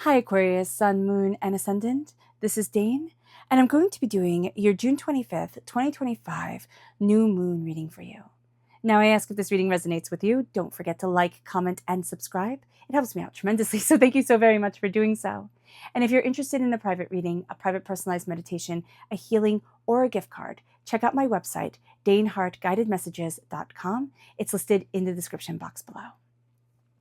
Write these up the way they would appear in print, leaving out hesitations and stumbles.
Hi Aquarius, Sun, Moon, and Ascendant. This is Dane, and I'm going to be doing your June 25th, 2025 New Moon reading for you. Now, I ask if this reading resonates with you. Don't forget to like, comment, and subscribe. It helps me out tremendously, so thank you so very much for doing so. And if you're interested in a private reading, a private personalized meditation, a healing, or a gift card, check out my website, danehartguidedmessages.com. It's listed in the description box below.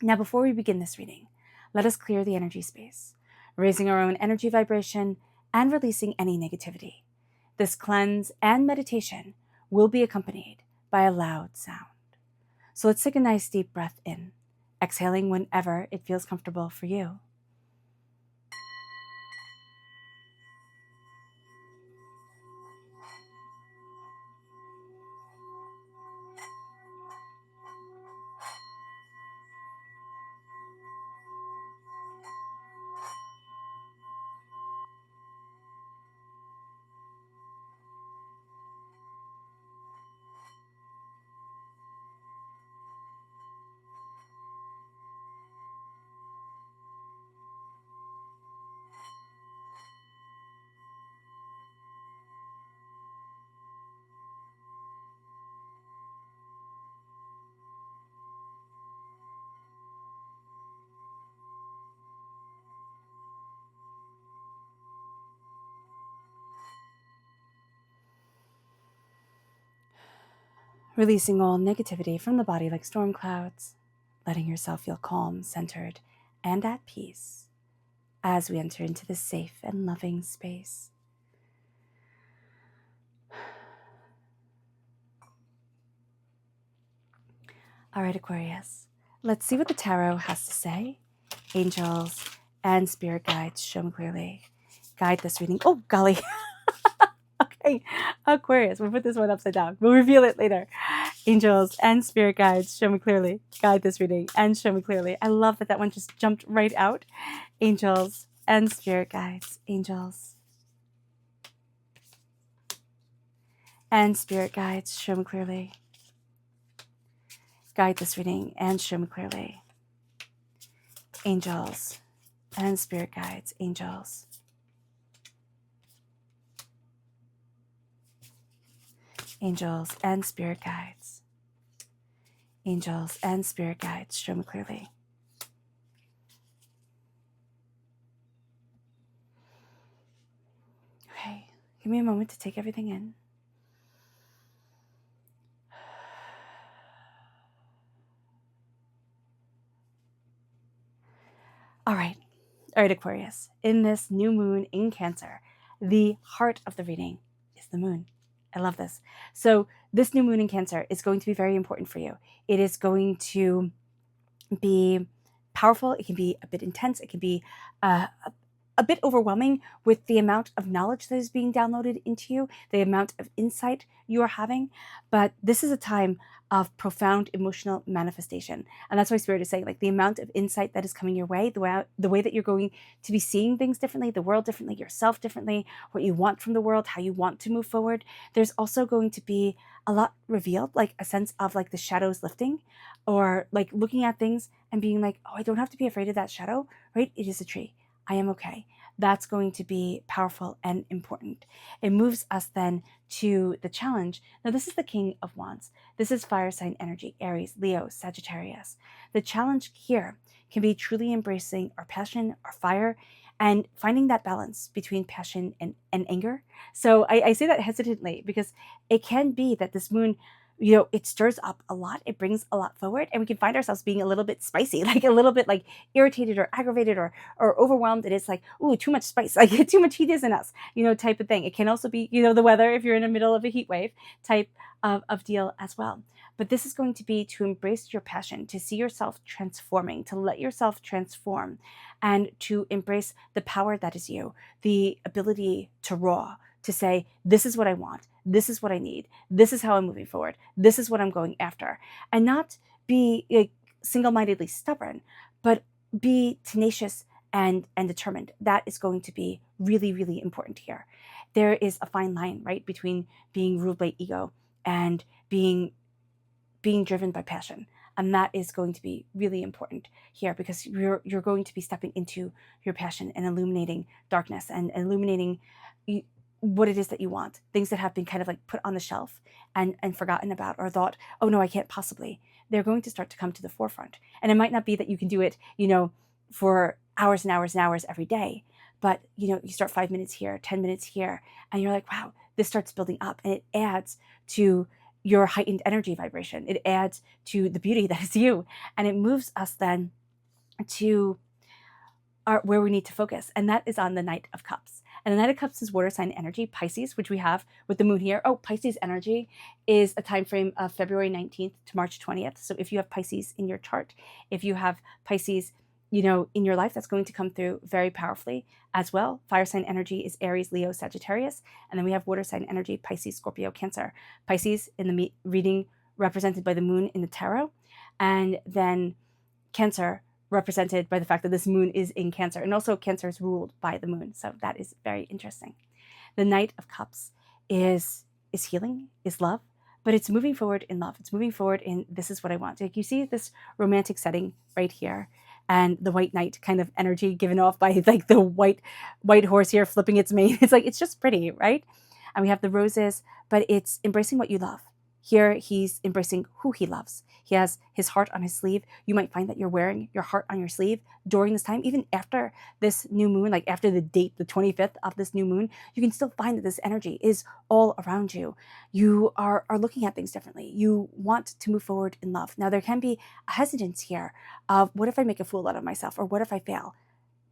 Now, before we begin this reading, let us clear the energy space, raising our own energy vibration and releasing any negativity. This cleanse and meditation will be accompanied by a loud sound. So let's take a nice deep breath in, exhaling whenever it feels comfortable for you. Releasing all negativity from the body like storm clouds, letting yourself feel calm, centered, and at peace as we enter into this safe and loving space. All right, Aquarius, let's see what the tarot has to say. Angels and spirit guides, show me clearly. Guide this reading. Oh, golly. Okay, Aquarius, we'll put this one upside down. We'll reveal it later. Angels and spirit guides, show me clearly. Guide this reading and show me clearly. I love that one just jumped right out. Angels and spirit guides. Angels and spirit guides, show me clearly. Guide this reading and show me clearly. Angels and spirit guides. Angels. Angels and spirit guides. Angels and spirit guides, show me clearly. Okay, give me a moment to take everything in. All right, Aquarius. In this new moon in Cancer, the heart of the reading is the moon. I love this. So this new moon in Cancer is going to be very important for you. It is going to be powerful. It can be a bit intense. It can be a bit overwhelming with the amount of knowledge that is being downloaded into you, the amount of insight you are having. But this is a time of profound emotional manifestation. And that's why Spirit is saying, like, the amount of insight that is coming your way, the way that you're going to be seeing things differently, the world differently, yourself differently, what you want from the world, how you want to move forward. There's also going to be a lot revealed, like a sense of like the shadows lifting, or like looking at things and being like, oh, I don't have to be afraid of that shadow, right? It is a tree. I am okay. That's going to be powerful and important. It moves us then to the challenge. Now, this is the King of Wands. This is fire sign energy, Aries, Leo, Sagittarius. The challenge here can be truly embracing our passion, our fire, and finding that balance between passion and anger. So I say that hesitantly because it can be that this moon, it stirs up a lot. It brings a lot forward, and we can find ourselves being a little bit spicy, like a little bit like irritated or aggravated or overwhelmed. And it's like, ooh, too much spice, like too much heat is in us, type of thing. It can also be, the weather, if you're in the middle of a heat wave type of deal as well. But this is going to be to embrace your passion, to see yourself transforming, to let yourself transform, and to embrace the power that is you, the ability to roar, to say, this is what I want, this is what I need, this is how I'm moving forward, this is what I'm going after, and not be single-mindedly stubborn, but be tenacious and determined. That is going to be really, really important here. There is a fine line, right, between being ruled by ego and being driven by passion. And that is going to be really important here, because you're going to be stepping into your passion and illuminating darkness and illuminating what it is that you want, things that have been kind of like put on the shelf and forgotten about, or thought, oh no, I can't possibly. They're going to start to come to the forefront. And it might not be that you can do it, for hours and hours and hours every day, but you start 5 minutes here, 10 minutes here, and you're like, wow, this starts building up, and it adds to your heightened energy vibration. It adds to the beauty that is you, and it moves us then to where we need to focus, and that is on the Knight of Cups. And the Knight of Cups is water sign energy, Pisces, which we have with the moon here. Oh, Pisces energy is a time frame of February 19th to March 20th. So if you have Pisces in your chart, if you have Pisces, in your life, that's going to come through very powerfully as well. Fire sign energy is Aries, Leo, Sagittarius. And then we have water sign energy, Pisces, Scorpio, Cancer. Pisces in the reading represented by the moon in the tarot. And then Cancer represented by the fact that this moon is in Cancer, and also Cancer is ruled by the moon. So that is very interesting. The Knight of Cups is healing, is love, but it's moving forward in love. It's moving forward in, this is what I want. Like, you see this romantic setting right here, and the white knight kind of energy given off by like the white horse here flipping its mane. It's like, it's just pretty, right? And we have the roses, but it's embracing what you love. Here, he's embracing who he loves. He has his heart on his sleeve. You might find that you're wearing your heart on your sleeve during this time, even after this new moon, like after the date, the 25th of this new moon, you can still find that this energy is all around you. You are looking at things differently. You want to move forward in love. Now, there can be a hesitance here of, what if I make a fool out of myself? Or what if I fail?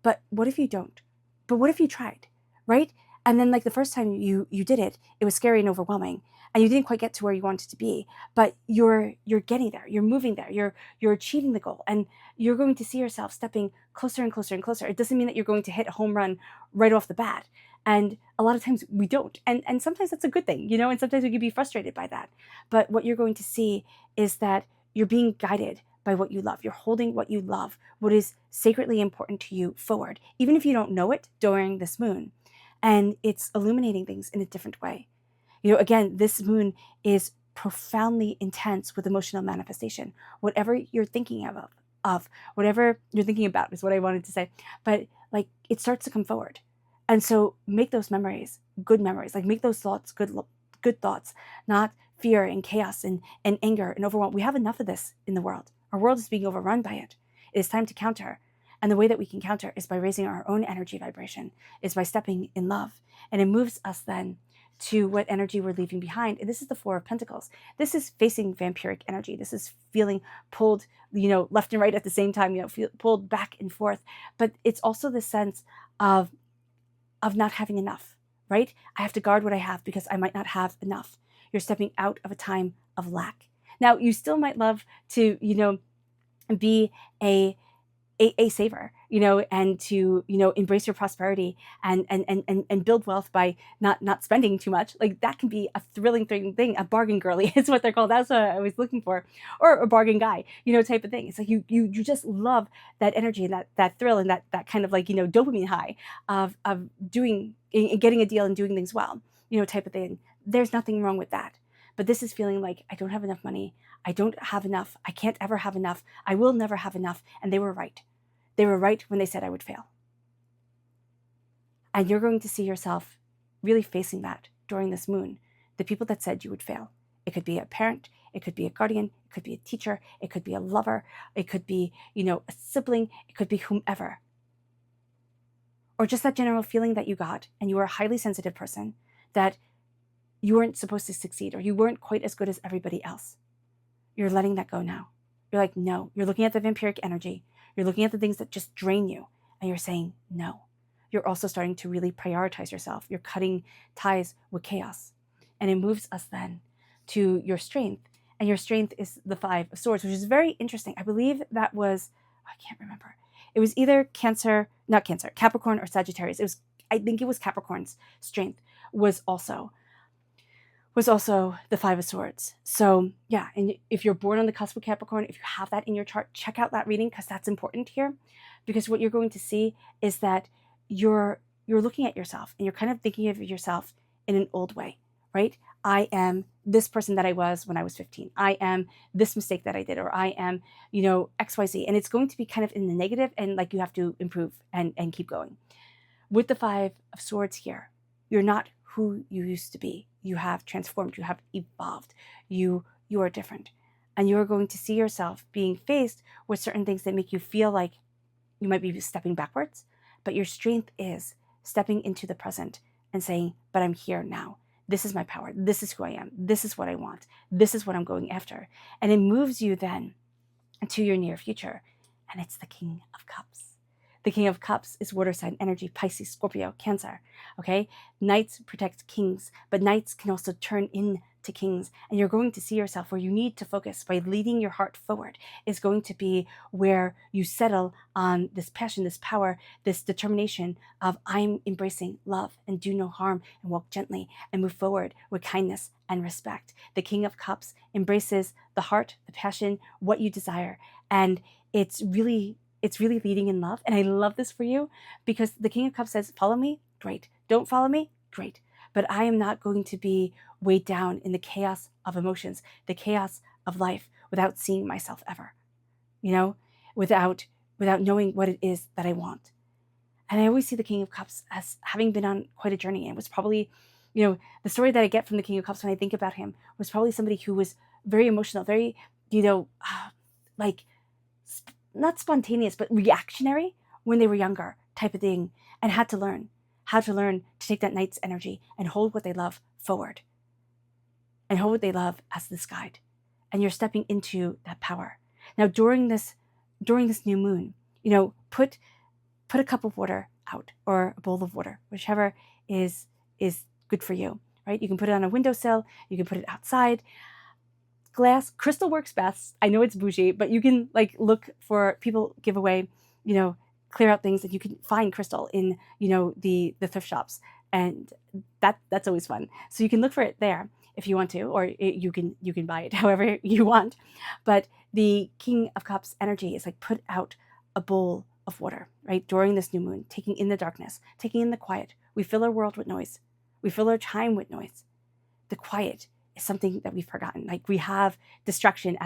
But what if you don't? But what if you tried, right? And then, like, the first time you did it, it was scary and overwhelming, and you didn't quite get to where you wanted to be. But you're getting there. You're moving there. You're achieving the goal, and you're going to see yourself stepping closer and closer and closer. It doesn't mean that you're going to hit a home run right off the bat. And a lot of times we don't. And sometimes that's a good thing, and sometimes we can be frustrated by that. But what you're going to see is that you're being guided by what you love. You're holding what you love, what is sacredly important to you, forward, even if you don't know it during this moon. And it's illuminating things in a different way. Again, this moon is profoundly intense with emotional manifestation. Whatever you're thinking of, whatever you're thinking about is what I wanted to say. But like, it starts to come forward. And so make those memories, good memories. Like, make those thoughts good thoughts, not fear and chaos and anger and overwhelm. We have enough of this in the world. Our world is being overrun by it. It is time to counter. And the way that we can counter is by raising our own energy vibration, is by stepping in love. And it moves us then to what energy we're leaving behind. And this is the Four of Pentacles. This is facing vampiric energy. This is feeling pulled, left and right at the same time, pulled back and forth. But it's also the sense of not having enough, right? I have to guard what I have because I might not have enough. You're stepping out of a time of lack. Now, you still might love to, be a saver, and to, embrace your prosperity and build wealth by not spending too much. Like, that can be a thrilling thing. A bargain girly is what they're called. That's what I was looking for. Or a bargain guy, type of thing. It's like you just love that energy and that thrill and that kind of like, dopamine high of doing and getting a deal and doing things well, type of thing. There's nothing wrong with that. But this is feeling like, I don't have enough money. I don't have enough. I can't ever have enough. I will never have enough. And they were right. They were right when they said I would fail. And you're going to see yourself really facing that during this moon. The people that said you would fail. It could be a parent. It could be a guardian. It could be a teacher. It could be a lover. It could be, a sibling. It could be whomever. Or just that general feeling that you got, and you were a highly sensitive person, that you weren't supposed to succeed, or you weren't quite as good as everybody else. You're letting that go now. You're like, no. You're looking at the vampiric energy. You're looking at the things that just drain you, and you're saying no. You're also starting to really prioritize yourself. You're cutting ties with chaos. And it moves us then to your strength. And your strength is the Five of Swords, which is very interesting. I believe that was, I can't remember. It was either Capricorn or Sagittarius. I think it was Capricorn's strength was also the Five of Swords. So yeah, and if you're born on the cusp of Capricorn, if you have that in your chart, check out that reading, because that's important here. Because what you're going to see is that you're looking at yourself and you're kind of thinking of yourself in an old way, right? I am this person that I was when I was 15. I am this mistake that I did, or I am, XYZ. And it's going to be kind of in the negative, and like you have to improve and keep going. With the Five of Swords here, you're not who you used to be. You have transformed, you have evolved, you are different. And you're going to see yourself being faced with certain things that make you feel like you might be stepping backwards, but your strength is stepping into the present and saying, but I'm here now. This is my power. This is who I am. This is what I want. This is what I'm going after. And it moves you then to your near future. And it's the King of Cups. The King of Cups is water sign energy, Pisces, Scorpio, Cancer. Okay? Knights protect kings, but knights can also turn into kings. And you're going to see yourself where you need to focus by leading your heart forward is going to be where you settle on this passion, this power, this determination of I'm embracing love and do no harm and walk gently and move forward with kindness and respect. The King of Cups embraces the heart, the passion, what you desire. And it's really leading in love. And I love this for you because the King of Cups says, follow me, great. Don't follow me, great. But I am not going to be weighed down in the chaos of emotions, the chaos of life without seeing myself ever, without knowing what it is that I want. And I always see the King of Cups as having been on quite a journey. And was probably, the story that I get from the King of Cups when I think about him was probably somebody who was very emotional, very, not spontaneous, but reactionary when they were younger type of thing, and had to learn how to take that knight's energy and hold what they love forward and hold what they love as this guide. And you're stepping into that power. Now, during this new moon, put a cup of water out or a bowl of water, whichever is good for you, right? You can put it on a windowsill, you can put it outside. Glass, crystal works best. I know it's bougie, but you can look for people give away, clear out things that you can find crystal in, the thrift shops, and that's always fun. So you can look for it there if you want to, or you can buy it however you want. But the King of Cups energy is put out a bowl of water, right? During this new moon, taking in the darkness, taking in the quiet. We fill our world with noise. We fill our time with noise. The quiet is something that we've forgotten. We have distraction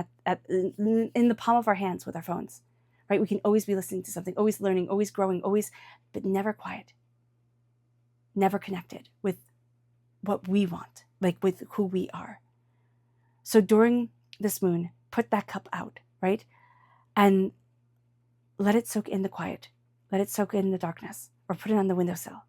in the palm of our hands with our phones, right? We can always be listening to something, always learning, always growing, but never quiet, never connected with what we want, with who we are. So during this moon, put that cup out, right? And let it soak in the quiet. Let it soak in the darkness, or put it on the windowsill.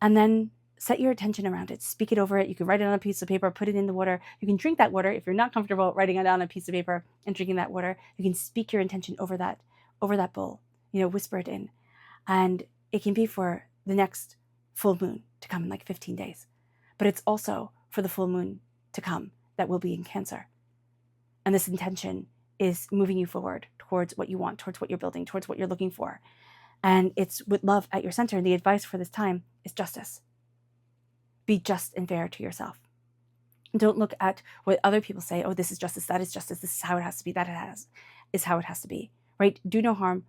And then set your attention around it. Speak it over it. You can write it on a piece of paper, put it in the water. You can drink that water if you're not comfortable writing it on a piece of paper and drinking that water. You can speak your intention over that bowl. Whisper it in. And it can be for the next full moon to come in 15 days. But it's also for the full moon to come that will be in Cancer. And this intention is moving you forward towards what you want, towards what you're building, towards what you're looking for. And it's with love at your center. And the advice for this time is justice. Be just and fair to yourself. Don't look at what other people say. Oh, this is justice, that is justice, this is how it has to be, is how it has to be, right? Do no harm,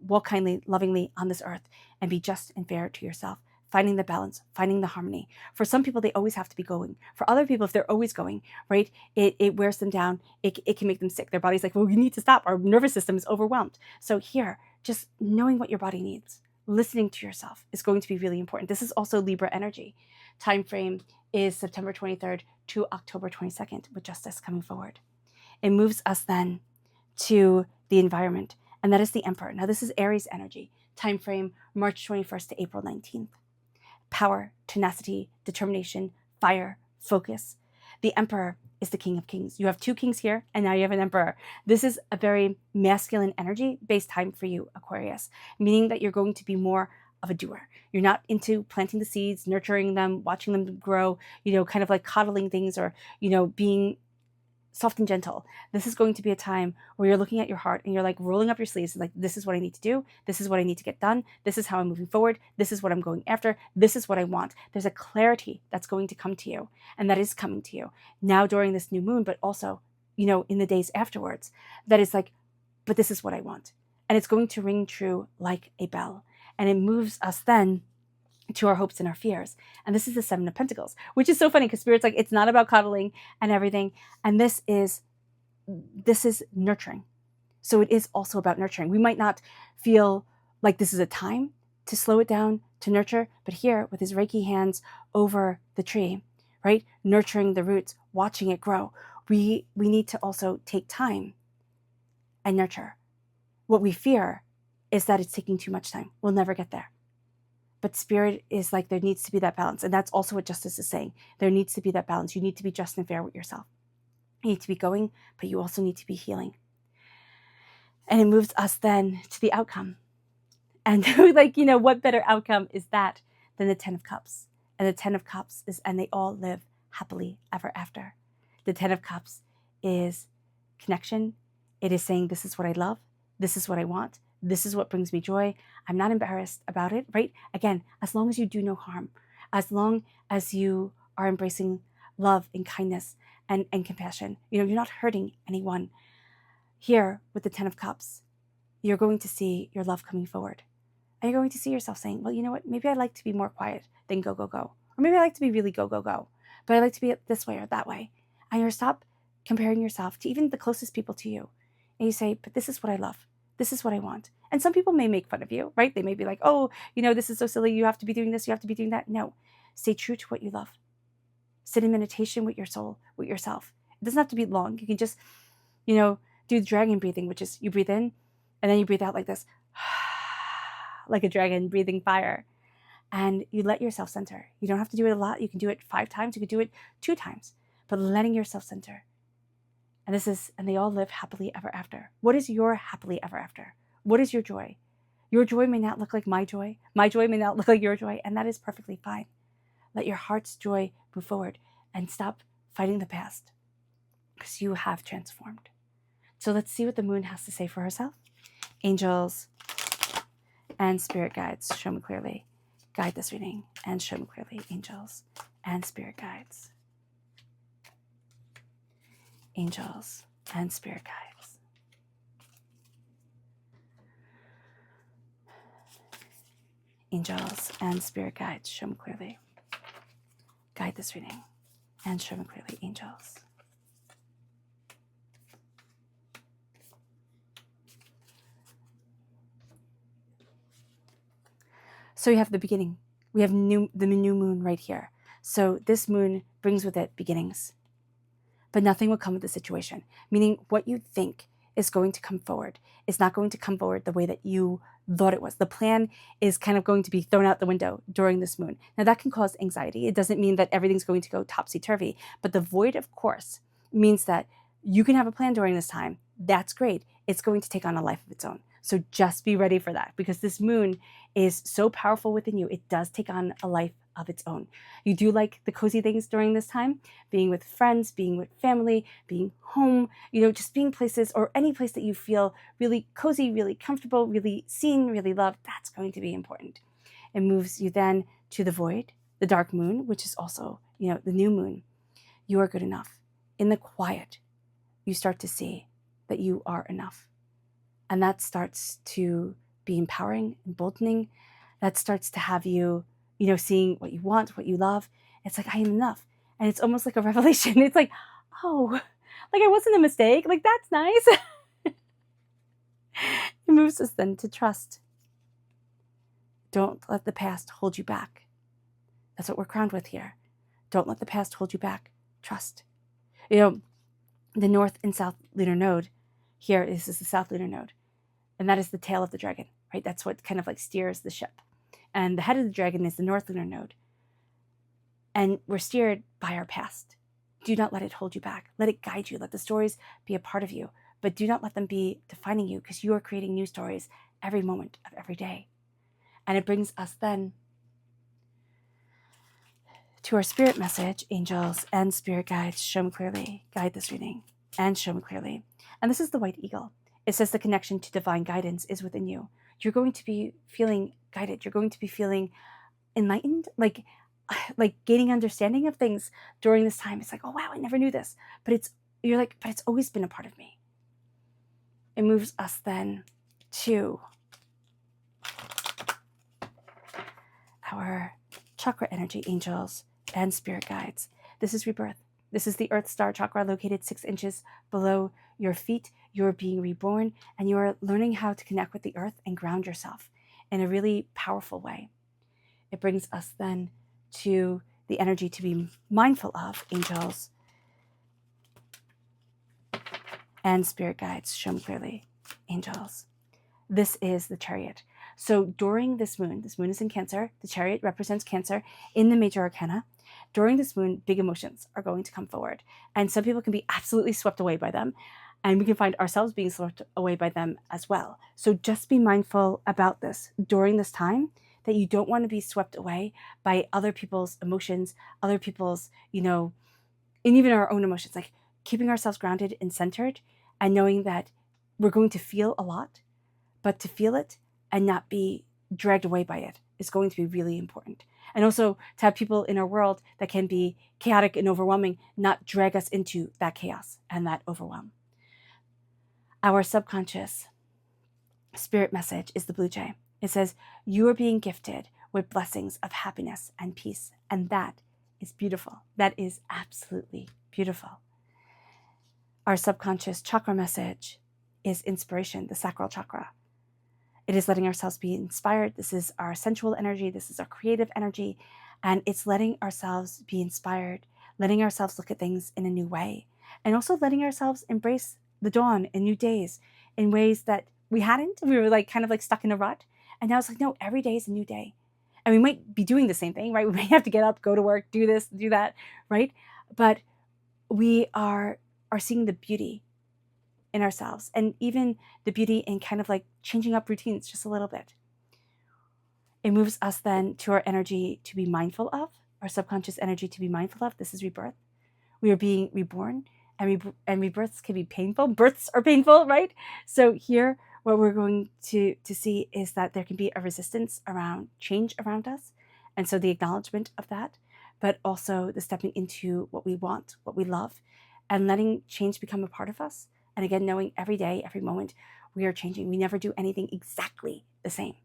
walk kindly, lovingly on this earth, and be just and fair to yourself. Finding the balance, finding the harmony. For some people, they always have to be going. For other people, if they're always going, right, it wears them down. It can make them sick. Their body's well, we need to stop. Our nervous system is overwhelmed. So here, just knowing what your body needs, listening to yourself is going to be really important. This is also Libra energy. Time frame is September 23rd to October 22nd with justice coming forward. It moves us then to the environment, and that is the Emperor. Now this is Aries energy. Time frame March 21st to April 19th. Power, tenacity, determination, fire, focus. The Emperor is the King of Kings. You have two kings here, and now you have an Emperor. This is a very masculine energy-based time for you, Aquarius, meaning that you're going to be more of a doer. You're not into planting the seeds, nurturing them, watching them grow, kind of coddling things, or, being soft and gentle. This is going to be a time where you're looking at your heart and you're rolling up your sleeves, this is what I need to do. This is what I need to get done. This is how I'm moving forward. This is what I'm going after. This is what I want. There's a clarity that's going to come to you, and that is coming to you now during this new moon, but also, in the days afterwards, that is but this is what I want. And it's going to ring true like a bell. And it moves us then to our hopes and our fears. And this is the Seven of Pentacles, which is so funny because Spirit's like, it's not about cuddling and everything. And this is nurturing. So it is also about nurturing. We might not feel like this is a time to slow it down, to nurture, but here with his Reiki hands over the tree, right? Nurturing the roots, watching it grow. We need to also take time and nurture. What we fear is that it's taking too much time. We'll never get there. But Spirit is like, there needs to be that balance. And that's also what Justice is saying. There needs to be that balance. You need to be just and fair with yourself. You need to be going, but you also need to be healing. And it moves us then to the outcome. And like, what better outcome is that than the 10 of Cups? And the 10 of Cups is, and they all live happily ever after. The 10 of Cups is connection. It is saying, this is what I love. This is what I want. This is what brings me joy. I'm not embarrassed about it, right? Again, as long as you do no harm, as long as you are embracing love and kindness and compassion, you're not hurting anyone. Here with the 10 of Cups, you're going to see your love coming forward. And you're going to see yourself saying, well, you know what? Maybe I like to be more quiet than go, go, go. Or maybe I like to be really go, go, go. But I like to be this way or that way. And you stop comparing yourself to even the closest people to you. And you say, but this is what I love. This is what I want. And some people may make fun of you, right? They may be like, oh, this is so silly. You have to be doing this. You have to be doing that. No, stay true to what you love. Sit in meditation with your soul, with yourself. It doesn't have to be long. You can just, do the dragon breathing, which is you breathe in and then you breathe out like this, like a dragon breathing fire. And you let yourself center. You don't have to do it a lot. You can do it 5 times. You can do it 2 times, but letting yourself center. And they all live happily ever after. What is your happily ever after? What is your joy? Your joy may not look like my joy. My joy may not look like your joy, and that is perfectly fine. Let your heart's joy move forward and stop fighting the past because you have transformed. So let's see what the moon has to say for herself. Angels and spirit guides, show me clearly. Guide this reading and show me clearly. Angels and spirit guides. Angels and spirit guides. Angels and spirit guides, show me clearly. Guide this reading and show me clearly. Angels. So we have the beginning. We have the new moon right here. So this moon brings with it beginnings. But nothing will come with the situation. Meaning what you think is going to come forward is not going to come forward the way that you thought it was. The plan is kind of going to be thrown out the window during this moon. Now that can cause anxiety. It doesn't mean that everything's going to go topsy-turvy. But the void, of course, means that you can have a plan during this time. That's great. It's going to take on a life of its own. So just be ready for that because this moon is so powerful within you. It does take on a life of its own. You do like the cozy things during this time, being with friends, being with family, being home, just being places or any place that you feel really cozy, really comfortable, really seen, really loved. That's going to be important. It moves you then to the void, the dark moon, which is also, the new moon. You are good enough. In the quiet, you start to see that you are enough. And that starts to be empowering, emboldening. That starts to have you, seeing what you want, what you love. It's like, I am enough. And it's almost like a revelation. It's like, oh, like I wasn't a mistake. Like, that's nice. It moves us then to trust. Don't let the past hold you back. That's what we're crowned with here. Don't let the past hold you back. Trust. The North and South lunar node here, this is the South lunar node. And that is the tail of the dragon, right? That's what kind of like steers the ship. And the head of the dragon is the North lunar node. And we're steered by our past. Do not let it hold you back. Let it guide you. Let the stories be a part of you. But do not let them be defining you because you are creating new stories every moment of every day. And it brings us then to our spirit message. Angels and spirit guides, show me clearly. Guide this reading and show me clearly. And this is the white eagle. It says the connection to divine guidance is within you. You're going to be feeling guided. You're going to be feeling enlightened, like gaining understanding of things during this time. It's like, oh wow, I never knew this. But it's always been a part of me. It moves us then to our chakra energy, angels, and spirit guides. This is rebirth. This is the Earth Star chakra located 6 inches below your feet. You're being reborn, and you are learning how to connect with the earth and ground yourself in a really powerful way. It brings us then to the energy to be mindful of, angels and spirit guides. Show me clearly, angels. This is the Chariot. So during this moon is in Cancer. The Chariot represents Cancer in the major arcana. During this moon, big emotions are going to come forward. And some people can be absolutely swept away by them. And we can find ourselves being swept away by them as well. So just be mindful about this during this time, that you don't want to be swept away by other people's emotions, other people's, and even our own emotions, like keeping ourselves grounded and centered and knowing that we're going to feel a lot, but to feel it and not be dragged away by it is going to be really important. And also to have people in our world that can be chaotic and overwhelming, not drag us into that chaos and that overwhelm. Our subconscious spirit message is the blue jay. It says, you are being gifted with blessings of happiness and peace. And that is beautiful. That is absolutely beautiful. Our subconscious chakra message is inspiration, the sacral chakra. It is letting ourselves be inspired. This is our sensual energy. This is our creative energy. And it's letting ourselves be inspired, letting ourselves look at things in a new way, and also letting ourselves embrace the dawn and new days in ways that we hadn't. We were kind of stuck in a rut. And now it's no, every day is a new day. And we might be doing the same thing, right? We may have to get up, go to work, do this, do that, right? But we are seeing the beauty in ourselves, and even the beauty in kind of changing up routines just a little bit. It moves us then to our energy to be mindful of, our subconscious energy to be mindful of. This is rebirth. We are being reborn, and rebirths can be painful. Births are painful, right? So here, what we're going to see is that there can be a resistance around change around us. And so the acknowledgement of that, but also the stepping into what we want, what we love, and letting change become a part of us. And again, knowing every day, every moment, we are changing. We never do anything exactly the same.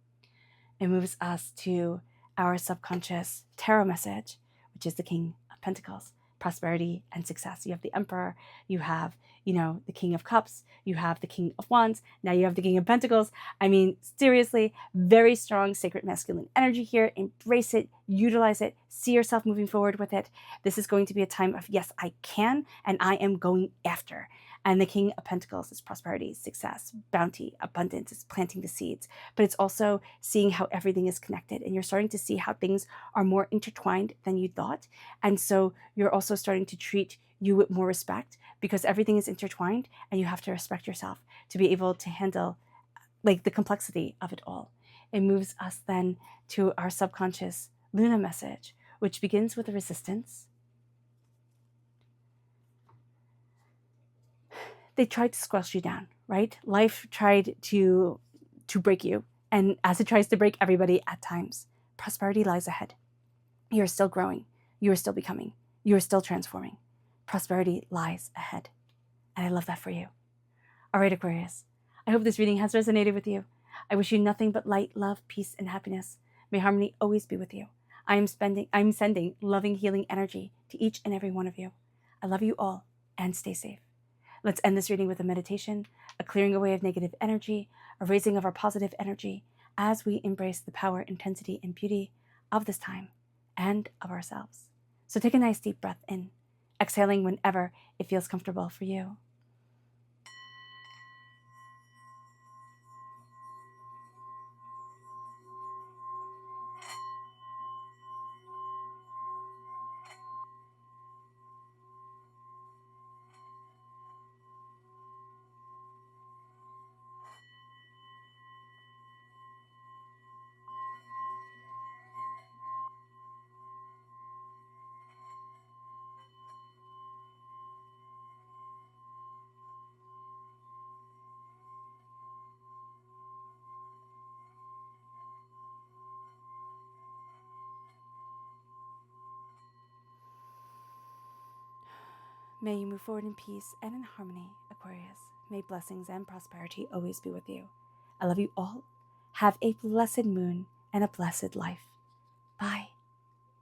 It moves us to our subconscious tarot message, which is the King of Pentacles, prosperity and success. You have the Emperor, you have, the King of Cups, you have the King of Wands, now you have the King of Pentacles. I mean, seriously, very strong sacred masculine energy here. Embrace it, utilize it, see yourself moving forward with it. This is going to be a time of, yes, I can, and I am going after. And the King of Pentacles is prosperity, success, bounty, abundance. It's planting the seeds. But it's also seeing how everything is connected. And you're starting to see how things are more intertwined than you thought. And so you're also starting to treat you with more respect, because everything is intertwined and you have to respect yourself to be able to handle the complexity of it all. It moves us then to our subconscious Luna message, which begins with a resistance. They tried to squash you down, right? Life tried to break you. And as it tries to break everybody at times, prosperity lies ahead. You're still growing. You are still becoming. You are still transforming. Prosperity lies ahead. And I love that for you. All right, Aquarius. I hope this reading has resonated with you. I wish you nothing but light, love, peace, and happiness. May harmony always be with you. I'm sending loving, healing energy to each and every one of you. I love you all, and stay safe. Let's end this reading with a meditation, a clearing away of negative energy, a raising of our positive energy as we embrace the power, intensity, and beauty of this time and of ourselves. So take a nice deep breath in, exhaling whenever it feels comfortable for you. May you move forward in peace and in harmony, Aquarius. May blessings and prosperity always be with you. I love you all. Have a blessed moon and a blessed life. Bye.